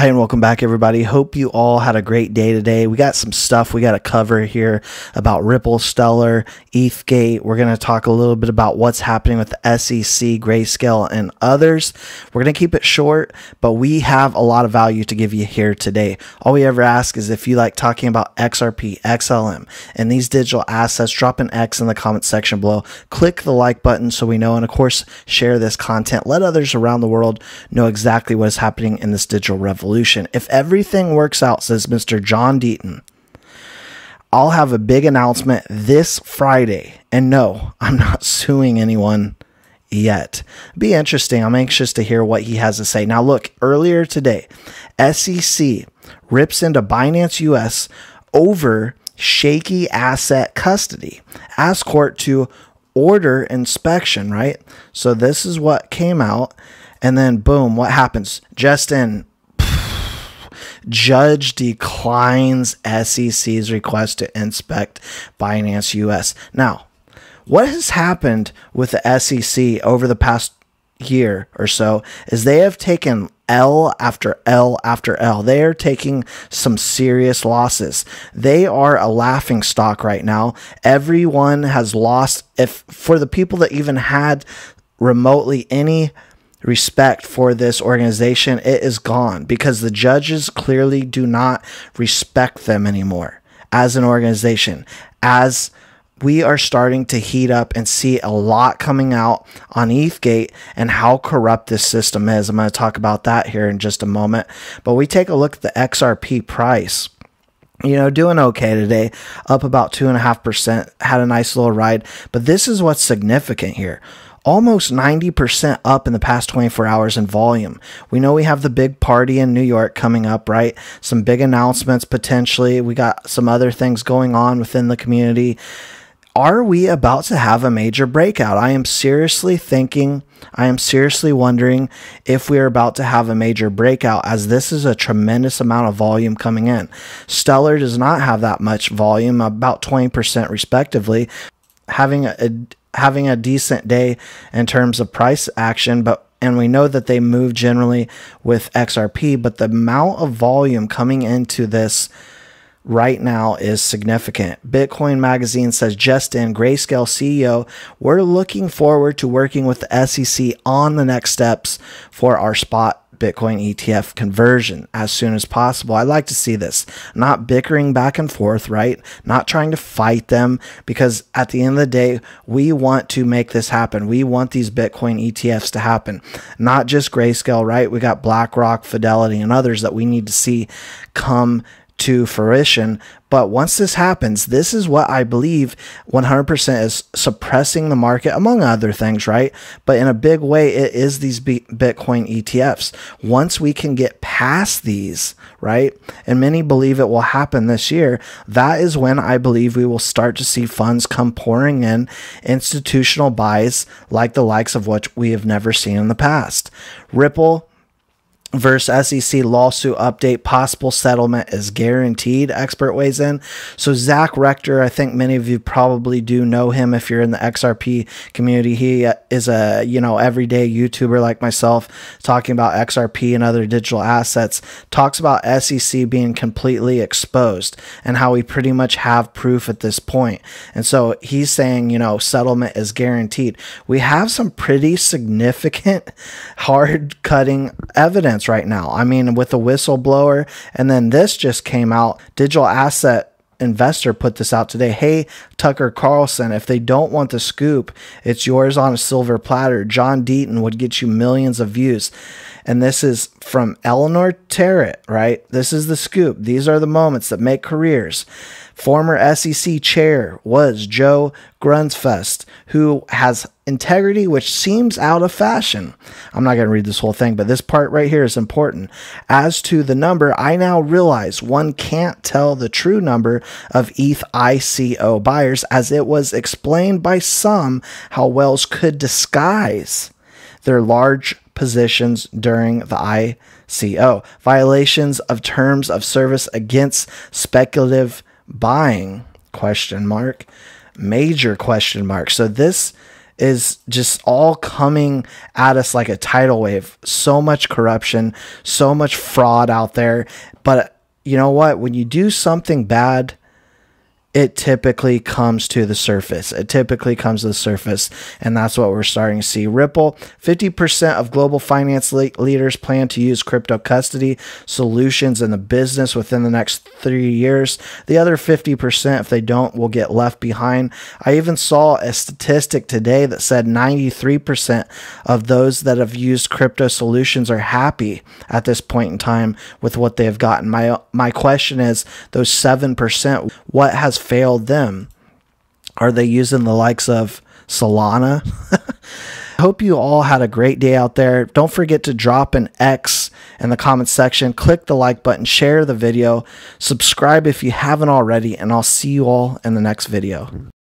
Hi and welcome back, everybody. Hope you all had a great day today. We got some stuff we got to cover here about Ripple, Stellar, ETHgate. We're going to talk a little bit about what's happening with the SEC, Grayscale, and others. We're going to keep it short, but we have a lot of value to give you here today. All we ever ask is if you like talking about Xrp Xlm and these digital assets, drop an X in the comment section below. Click the like button so we know, and of course, share this content. Let others around the world know exactly what is happening in this digital revolution. If everything works out, says Mr. John Deaton, I'll have a big announcement this Friday. And no, I'm not suing anyone yet. Be interesting. I'm anxious to hear what he has to say. Now, look, earlier today, SEC rips into Binance US over shaky asset custody. Ask court to order inspection, right? So this is what came out. And then boom, what happens? Just in judge declines SEC's request to inspect Binance US. Now, what has happened with the SEC over the past year or so is they have taken L after L after L. They are taking some serious losses. They are a laughing stock right now. Everyone has lost. If for the people that even had remotely any respect for this organization, it is gone because the judges clearly do not respect them anymore as an organization. As we are starting to heat up and see a lot coming out on ETHgate and how corrupt this system is. I'm going to talk about that here in just a moment. But we take a look at the XRP price. You know, doing okay today, up about 2.5%, had a nice little ride. But this is what's significant here. Almost 90% up in the past 24 hours in volume. We know we have the big party in New York coming up, right? Some big announcements potentially. We got some other things going on within the community. Are we about to have a major breakout? I am seriously wondering if we're about to have a major breakout, as this is a tremendous amount of volume coming in. Stellar does not have that much volume, about 20% respectively, having a decent day in terms of price action, and we know that they move generally with XRP, but the amount of volume coming into this right now is significant. Bitcoin Magazine says, just in, Grayscale CEO, we're looking forward to working with the SEC on the next steps for our spot Bitcoin ETF conversion as soon as possible. I like to see this, not bickering back and forth, right? Not trying to fight them, because at the end of the day, we want to make this happen. We want these Bitcoin ETFs to happen, not just Grayscale, right? We got BlackRock, Fidelity, and others that we need to see come to fruition. But once this happens, this is what I believe 100% is suppressing the market, among other things, right? But in a big way, it is these Bitcoin ETFs. Once we can get past these, right, and many believe it will happen this year, that is when I believe we will start to see funds come pouring in, institutional buys like the likes of what we have never seen in the past. Ripple versus SEC lawsuit update, possible settlement is guaranteed, expert weighs in. So Zach Rector, I think many of you probably do know him if you're in the XRP community. He is a, everyday YouTuber like myself, talking about XRP and other digital assets, talks about SEC being completely exposed and how we pretty much have proof at this point. And so he's saying, settlement is guaranteed. We have some pretty significant hard-cutting evidence right now. I mean, with a whistleblower, and then this just came out. Digital asset investor put this out today. Hey, Tucker Carlson, if they don't want the scoop, it's yours on a silver platter. John Deaton would get you millions of views. And this is from Eleanor Terrett, right? This is the scoop. These are the moments that make careers. Former SEC chair was Joe Grunsfest, who has integrity which seems out of fashion. I'm not going to read this whole thing, but this part right here is important. As to the number, I now realize one can't tell the true number of ETH ICO buyers, as it was explained by some how whales could disguise their large positions during the ICO. Violations of terms of service against speculative buying, question mark, major question mark. So this is just all coming at us like a tidal wave. So much corruption, so much fraud out there. But you know what? When you do something bad, it typically comes to the surface. It typically comes to the surface, and that's what we're starting to see. Ripple, 50% of global finance leaders plan to use crypto custody solutions in the business within the next 3 years. The other 50%, if they don't, will get left behind. I even saw a statistic today that said 93% of those that have used crypto solutions are happy at this point in time with what they have gotten. My question is, those 7%, what has failed them? Are they using the likes of Solana? I hope you all had a great day out there. Don't forget to drop an X in the comment section, click the like button, share the video, subscribe if you haven't already, and I'll see you all in the next video.